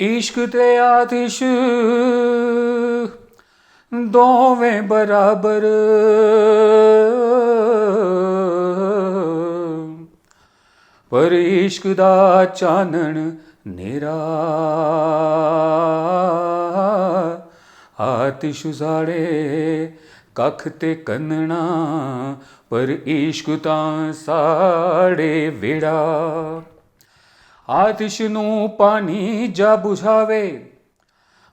इश्क ते आतिश दोवें बराबर, पर इश्क दा चानन नेरा, आतिश साड़े कख ते कन्ना, पर इश्क तां साड़े वेड़ा। आतिश नूं पानी जा बुझावे,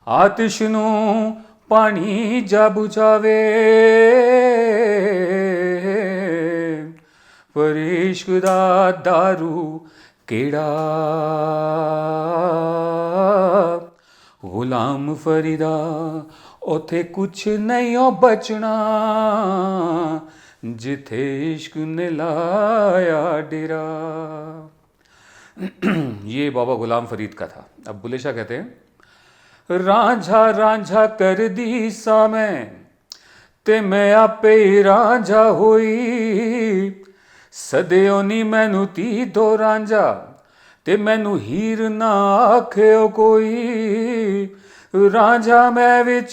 आतिश नूं पानी जा बुझावे, पर इश्क दा दारू केड़ा। गुलाम फरीदा उथे कुछ नहीं ओ बचना, जिथे इश्क ने लाया डेरा। ये बाबा गुलाम फरीद का था। अब बुल्ले शाह कहते हैं, रांझा रांझा कर दी सा मैं, ते मैं आपे ही रांझा होई, सदियों नी मैनू ती दो रांझा, ते मैनू हीर ना आख्यो कोई। रांझा मैं विच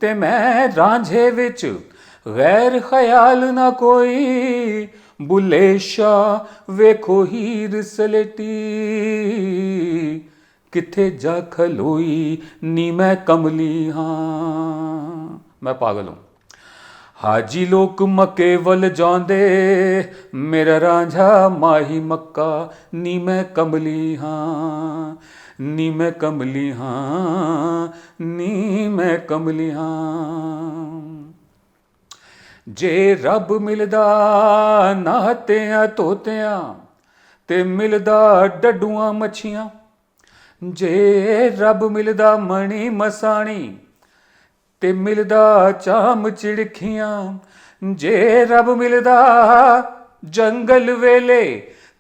ते मैं रांझे विच, गैर ख्याल ना कोई। बुल्ले शाह वेखो हीर सलेटी, किथे जा खलोई नी मैं कमली हाँ। मैं पागल हूँ। हाजी लोग मक्के वल जांदे, मेरा रांझा माही मक्का, नी मैं कमली हाँ, नी मैं कमली हाँ, नी मैं कमली हाँ। जे रब मिलदा नाहतियां तोतियां, ते मिलदा डडुआं मच्छियां। जे रब मिलदा मणी मसाणी, ते मिलदा चाम चिड़खियां। जे रब मिलदा जंगल वेले,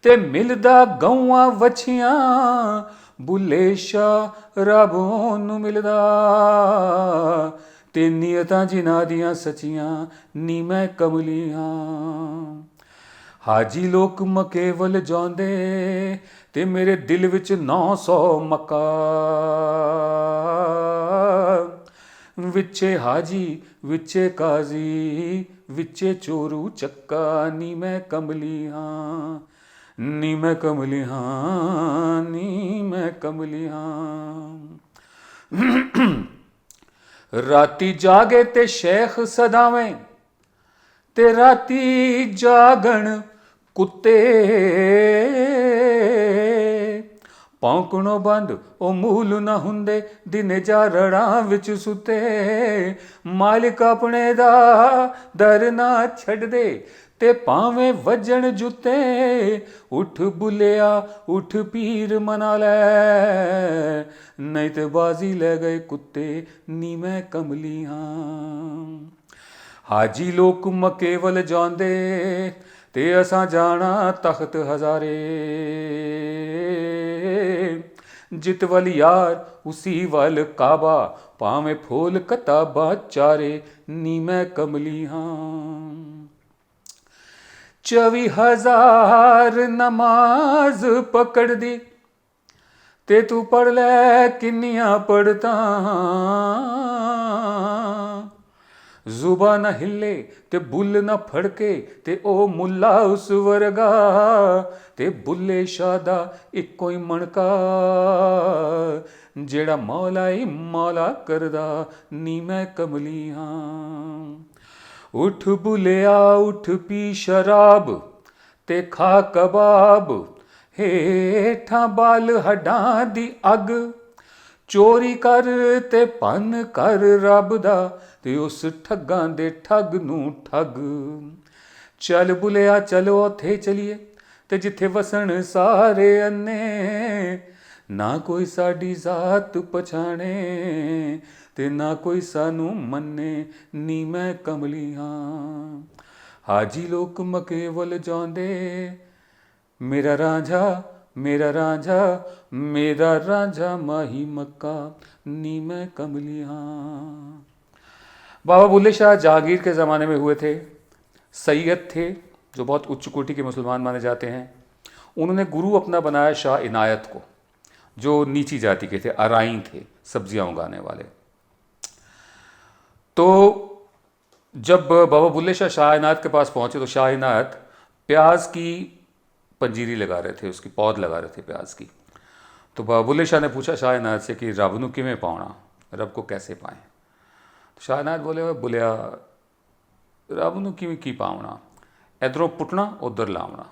ते मिलदा गौआं वछियां। बुल्ले शाह रब ओनू मिलदा, ते नियतां जिन्हां दियां सचियां, नी मैं कमली हाँ। हाजी लोग मक्के वल जांदे, ते मेरे दिल विच 900 मक्का। विचे हाजी विचे काजी, विचे चोरू चक्का, नी मैं कमली हाँ, नी मैं कमली हाँ, नी मैं कमली हाँ। राती जागे ते शेख सदावें, ते राती जागण कुत्ते। भौंकणों बंद ओ मूल न हुंदे, दिने जा रड़ां विच सुते। मालिक अपने दा दर ना छड्ड दे, ते भावें वजन जुत्ते। उठ बुलिया उठ पीर मना लै, नहीं ते बाजी ले गए कुत्ते, नी मैं कमली हाँ। हाजी लोग मक्के वल जांदे, ते असां जाना तख्त हज़ारे। जित वल यार उसी वल काबा, भावें फोल कताबा चारे, नी मैं कमली हाँ। 24,000 नमाज पकड़ दी, ते तू पढ़ लै किन्नियां पढ़ता। जुबा न हिले ते बुल न फड़के, ते ओ मुल्ला उस वर्गा। ते बुल्ले शाह दा इक्को ही मणका, जेड़ा मौला ही मौला करदा, नी मैं कमली हाँ। उठ बुलिया उठ पी शराब, ते खा कबाब, हेठां बाल हड्डां दी अग। चोरी कर ते भन कर रब दा, ते उस ठगां दे ठग नूं ठग। चल बुलिया चलो उत्थे चलिए, ते जिथे वसन सारे अन्ने। ना कोई साडी जात पछाणे, ते ना कोई सानू मन्ने, नी मैं कमली हाँ। हाजी लोग मक्के वल जांदे, मेरा रांझा मेरा रांझा, मेरा रांझा माही मक्का, नी मैं कमली हाँ। बाबा बुल्ले शाह जहांगीर के ज़माने में हुए थे। सैयद थे जो बहुत उच्च कोटि के मुसलमान माने जाते हैं। उन्होंने गुरु अपना बनाया शाह इनायत को। जो नीची जाति के थे, अराई थे, सब्जियां उगाने वाले। तो जब बाबा बुल्ले शाह शाह इनायत के पास पहुंचे तो शाह इनायत प्याज की पंजीरी लगा रहे थे, उसकी पौध लगा रहे थे प्याज की। तो बाबा बुल्ले शाह ने पूछा शाह इनायत से कि रब नू किवें पाउणा, रब को कैसे पाएं। तो शाह इनायत बोले, बुलिया रब नू किवें की पाउणा, इधरों पुटना उधर लावना,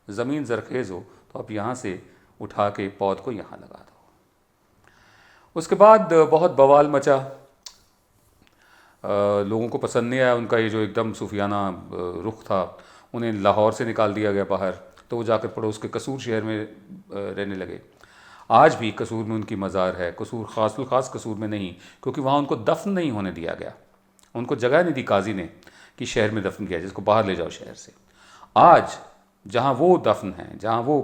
ज़मीन जरखेज हो तो आप यहाँ से उठा के पौध को यहाँ लगा दो। उसके बाद बहुत बवाल मचा, लोगों को पसंद नहीं आया उनका ये जो एकदम सूफियाना रुख था। उन्हें लाहौर से निकाल दिया गया बाहर, तो वो जाकर पड़ोस के कसूर शहर में रहने लगे। आज भी कसूर में उनकी मज़ार है, कसूर ख़ास कसूर में नहीं, क्योंकि वहाँ उनको दफन नहीं होने दिया गया, उनको जगह नहीं दी काजी ने कि शहर में दफन किया, जिसको बाहर ले जाओ शहर से। आज जहाँ वो दफन हैं, जहाँ वो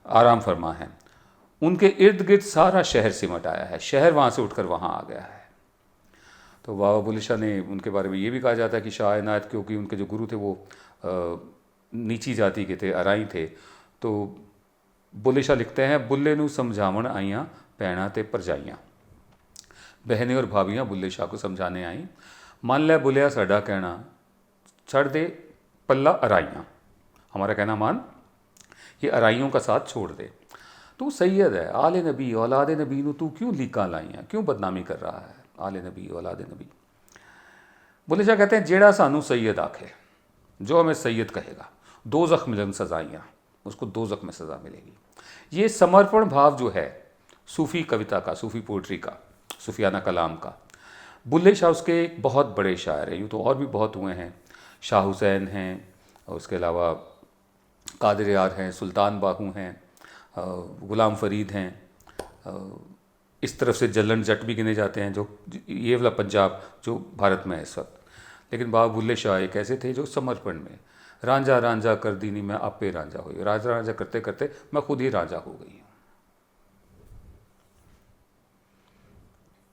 आराम फरमा हैं, उनके इर्द गिर्द सारा शहर सिमट आया है, शहर वहाँ से उठकर वहाँ आ गया है। तो बाबा बुल्ले शाह ने उनके बारे में ये भी कहा जाता है कि शाह इनायत, क्योंकि उनके जो गुरु थे वो नीची जाति के थे, अराई थे, तो बुल्ले शाह लिखते हैं, बुल्ले नू समझावन आईयां भैणां ते भरजाइयां, बहनें और भाभियां बुल्ले शाह को समझाने आई, मान लै बुलिया साडा कहना, छड़ दे पल्ला अराइयां, हमारा कहना मान, ये अराइयों का साथ छोड़ दे। तू सैयद है, आले नबी औलाद नबी नू तू क्यों लीका लाइयां, क्यों बदनामी कर रहा है, आले नबी औलाद नबी। बुल्ले शाह कहते हैं, जेड़ा सानू सैयद आखे, जो हमें सैयद कहेगा, दो ज़ख्म मिलन सजाइयाँ, उसको दो ज़ख्म में सज़ा मिलेगी। ये समर्पण भाव जो है सूफ़ी कविता का, सूफ़ी पोइट्री का, सूफियाना कलाम का, बुल्ले शाह उसके एक बहुत बड़े शायर हैं। यूँ तो और भी बहुत हुए हैं, शाह हुसैन हैं, और उसके अलावा कादिर यार हैं, सुल्तान बाहू हैं, ग़ुलाम फ़रीद हैं, इस तरफ से जलन जट भी गिने जाते हैं, जो ये वाला पंजाब जो भारत में है इस वक्त। लेकिन बाबा बुल्ले शाह एक ऐसे थे जो समर्पण में, रांझा रांझा कर दीनी मैं आपे रांझा हुई, रांझा रांझा करते करते मैं खुद ही रांझा हो गई हूँ।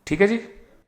ठीक है जी।